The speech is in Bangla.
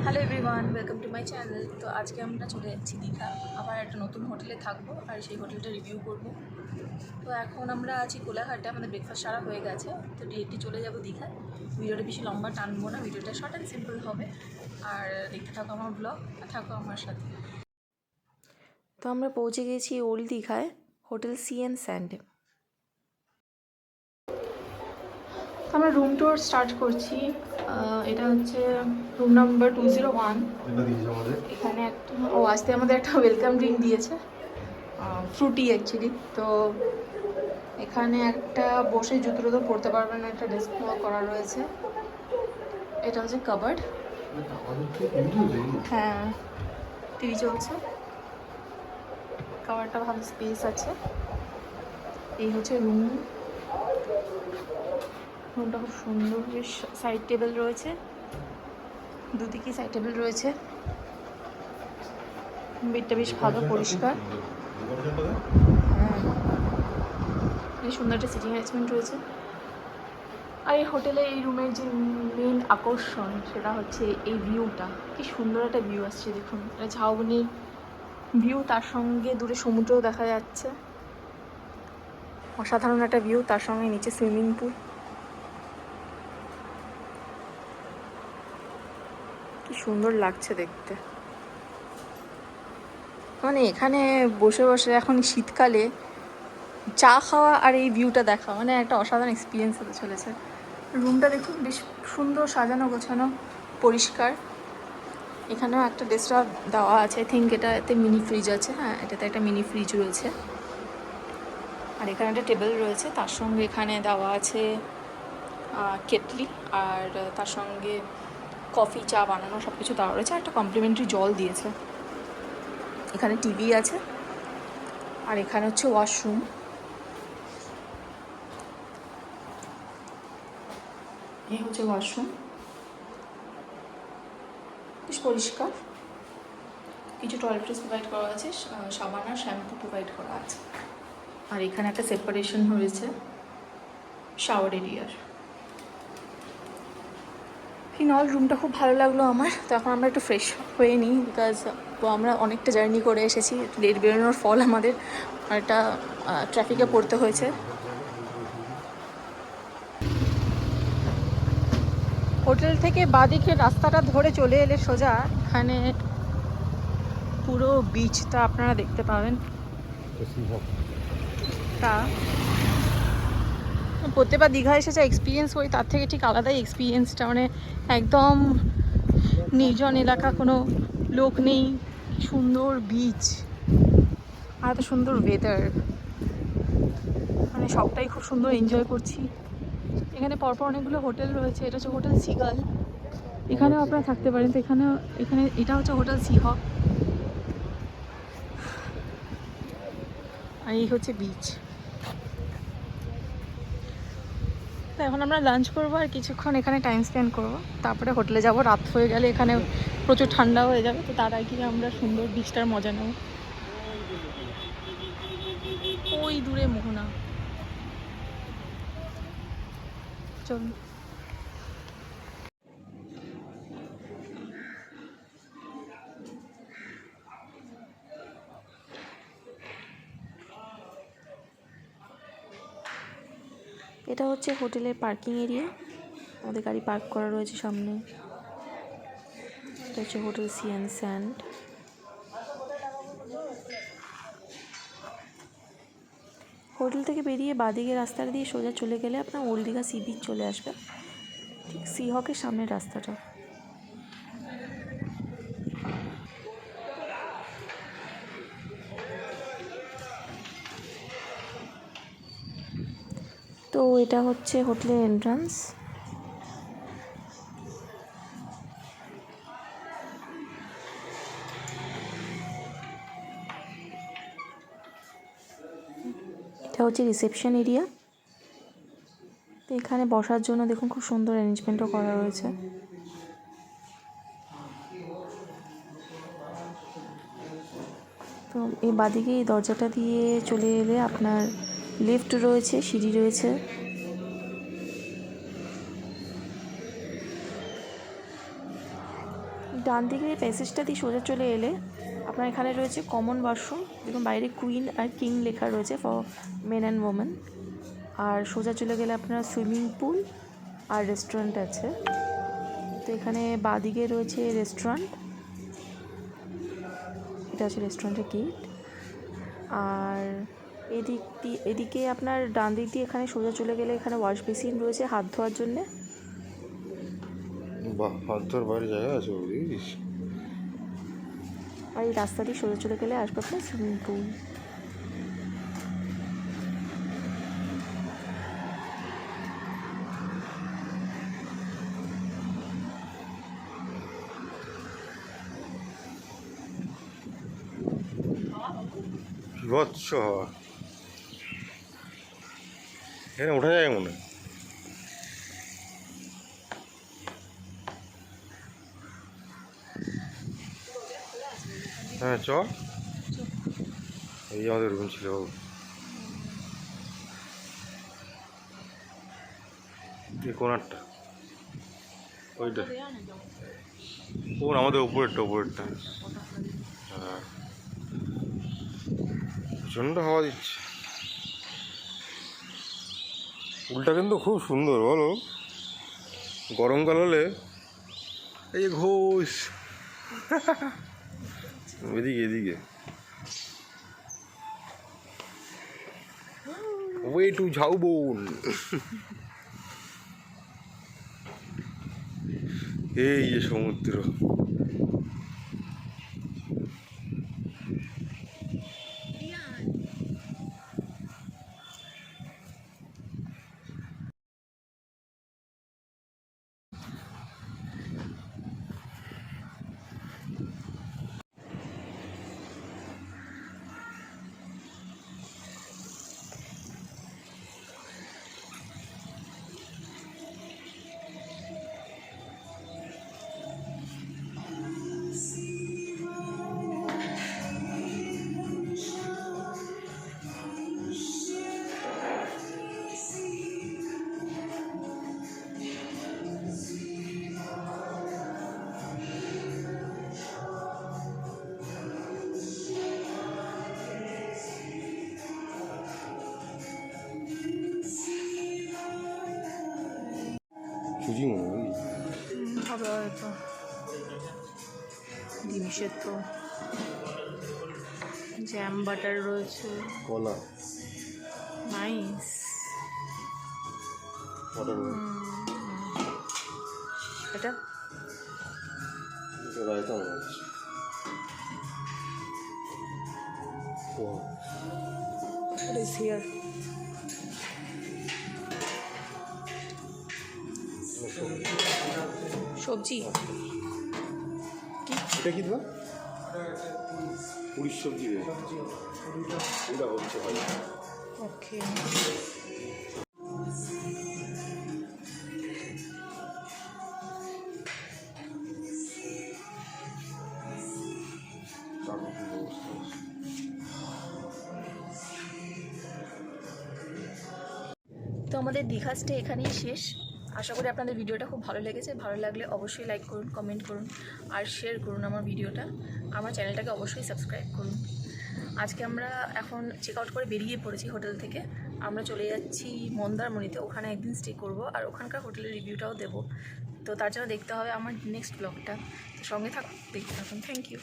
Hello everyone, welcome to my channel. তো আজকে আমরা চলে যাচ্ছি দীঘা। আবার একটা নতুন হোটেলে থাকবো আর সেই হোটেলটা রিভিউ করব। তো এখন আমরা আছি কোলাঘাটে, আমাদের ব্রেকফাস্ট সারা হয়ে গেছে। তো ডিরেক্টলি চলে যাব দীঘায়। ভিডিওটা বেশি লম্বা টানবো না, ভিডিওটা শর্ট অ্যান্ড সিম্পল হবে। আর দেখতে থাকো আমার ব্লগ আর থাকো আমার সাথে। তো আমরা পৌঁছে গেছি ওল্ড দীঘায়, হোটেল সি&স্যান্ডে। আমরা রুম ট্যুর স্টার্ট করছি। এটা হচ্ছে রুম নাম্বার 201। এখানে একটা আসতে আমাদের একটা ওয়েলকাম ড্রিঙ্ক দিয়েছে, ফ্রুটি অ্যাকচুয়ালি। তো এখানে একটা বসে জুতো টুতো পরতে পারবেন, একটা ডেস্ক করা রয়েছে। এটা হচ্ছে কাবার্ড। হ্যাঁ, টিভি চলছে। কাবার্ডটা ভালো স্পেস আছে। এই হচ্ছে রুমটা খুব সুন্দর, বেশ সাইড টেবিল রয়েছে, দুদিকেই সাইড টেবিল রয়েছে। বেডটা বেশ ভালো, পরিষ্কার। হ্যাঁ, বেশ সুন্দর একটা সিটিং অ্যারেঞ্জমেন্ট রয়েছে। আর এই হোটেলে এই রুমের যে মেন আকর্ষণ সেটা হচ্ছে এই ভিউটা। কি সুন্দর একটা ভিউ আসছে, দেখুন। এটা ঝাউবনির ভিউ, তার সঙ্গে দূরে সমুদ্রও দেখা যাচ্ছে। অসাধারণ একটা ভিউ, তার সঙ্গে নিচে সুইমিং পুল। কি সুন্দর লাগছে দেখতে। মানে এখানে বসে বসে এখন শীতকালে চা খাওয়া আর এই ভিউটা দেখা মানে একটা অসাধারণ এক্সপিরিয়েন্স হতে চলেছে। রুমটা দেখুন, বেশ সুন্দর সাজানো গোছানো, পরিষ্কার। এখানেও একটা ডেস্কটপ দেওয়া আছে, আই থিঙ্ক এটাতে মিনি ফ্রিজ আছে। হ্যাঁ, এটাতে একটা মিনি ফ্রিজ রয়েছে। আর এখানে একটা টেবিল রয়েছে, তার সঙ্গে এখানে দেওয়া আছে কেটলি, আর তার সঙ্গে কফি, চা বানানো সব কিছু দেওয়া রয়েছে। একটা কমপ্লিমেন্টারি জল দিয়েছে। এখানে টিভি আছে, আর এখানে হচ্ছে ওয়াশরুম। এই হচ্ছে ওয়াশরুম, বেশ পরিষ্কার। কিছু টয়লেট্রিজ প্রোভাইড করা আছে, সাবান আর শ্যাম্পু প্রোভাইড করা আছে। আর এখানে একটা সেপারেশন হয়েছে শাওয়ার এরিয়ার। ইন অল রুমটা খুব ভালো লাগলো আমার। তো এখন আমরা একটু ফ্রেশ হয়ে নিই, বিকজ আমরা অনেকটা জার্নি করে এসেছি। লেট বেরোনোর ফল আমাদের একটা ট্রাফিকে পড়তে হয়েছে। হোটেল থেকে বাঁদিকে রাস্তাটা ধরে চলে এলে সোজা এখানে পুরো বিচটা আপনারা দেখতে পাবেন। তা প্রত্যেকবার দীঘা এসেছে এক্সপিরিয়েন্স করি, তার থেকে ঠিক আলাদাই এক্সপিরিয়েন্সটা। মানে একদম নির্জন এলাকা, কোনো লোক নেই, সুন্দর বিচ আর এত সুন্দর ওয়েদার, মানে সবটাই খুব সুন্দর এনজয় করছি। এখানে পরপর অনেকগুলো হোটেল রয়েছে। এটা হচ্ছে হোটেল সিগাল, এখানেও আপনারা থাকতে পারেন। তো এখানে এটা হচ্ছে হোটেল সিহক, আর এই হচ্ছে বিচ। তো এখন আমরা লাঞ্চ করবো আর কিছুক্ষণ এখানে টাইম স্পেন্ড করবো, তারপরে হোটেলে যাব। রাত হয়ে গেলে এখানে প্রচুর ঠান্ডা হয়ে যাবে, তো তার আগে আমরা সুন্দর বিচটার মজা নেব। ওই দূরে মোহনা, চলুন। এটা হচ্ছে হোটেলের পার্কিং এরিয়া, আমাদের গাড়ি পার্ক করা রয়েছে সামনে। এটা হচ্ছে হোটেল সি&স্যান্ড। হোটেল থেকে বেরিয়ে বাঁদিকে রাস্তাটা দিয়ে সোজা চলে গেলে আপনার ওল্ড দীঘা সি বিচ চলে আসবে, ঠিক সিহকের সামনের রাস্তাটা। তো এটা হচ্ছে হোটেলের এন্ট্রান্স। এটা হচ্ছে রিসেপশন এরিয়া। তো এখানে বসার জন্য দেখুন খুব সুন্দর অ্যারেঞ্জমেন্টও করা রয়েছে। তো এই বাদিকে এই দরজাটা দিয়ে চলে এলে আপনার লিফট রয়েছে, সিঁড়ি রয়েছে। ডান দিকে প্যাসেজটা দিয়ে সোজা চলে এলে আপনার এখানে রয়েছে কমন ওয়াশরুম, দেখুন বাইরে কুইন আর কিং লেখা রয়েছে ফর মেন অ্যান্ড ওমেন। আর সোজা চলে গেলে আপনার সুইমিং পুল আর রেস্টুরেন্ট আছে। তো এখানে বাঁদিকে রয়েছে রেস্টুরেন্ট, এটা আছে রেস্টুরেন্টের গেট। আর এদিকে আপনার ডান দিক দিয়ে এখানে সোজা চলে গেলে এখানে ওয়াশ বেসিন রয়েছে হাত ধোয়ার জন্যে। বাহ, হাত ধোয়ার বাইরে জায়গা আছে বুঝিস। আর এই রাস্তা দিয়ে সোজা চলে গেলে আসবে আপনার সুইমিং পুল। বিভৎস হওয়া, এখানে ওঠা যায় মনে হয়। হ্যাঁ চ, এই আমাদের রুম ছিল। এই কোনারটা, ওইটা কোন আমাদের উপরেরটা। হ্যাঁ, প্রচণ্ড হাওয়া দিচ্ছে। পুলটা কিন্তু খুব সুন্দর বলো, গরমকাল হলে। এই যে ঘোষ এদিকে ওয়ে টু ঝাউবন। এই যে সমুদ্র, সুজি মনে হয় হবে হয়তো, জিনিসের তো জ্যাম বাটার রয়েছে, কলা, নাইস। এটা রায়তা মনে হচ্ছে। What is here? সবজি এটা কি দাদা? পুরীর সবজি রে, এটা হচ্ছে ভালো। ওকে, তো আমাদের দীঘা স্টে এখানেই শেষ। আশা করি আপনাদের ভিডিওটা খুব ভালো লেগেছে। ভালো লাগলে অবশ্যই লাইক করুন, কমেন্ট করুন আর শেয়ার করুন আমার ভিডিওটা। আমার চ্যানেলটাকে অবশ্যই সাবস্ক্রাইব করুন। আজকে আমরা এখন চেক আউট করে বেরিয়ে পড়েছি হোটেল থেকে। আমরা চলে যাচ্ছি মন্দারমণিতে, ওখানে একদিন স্টে করব আর ওখানকার হোটেলের রিভিউটাও দেবো। তো তার জন্য দেখতে হবে আমার নেক্সট ব্লগটা। তো সঙ্গে থাকুন, দেখতে থাকুন। Thank you.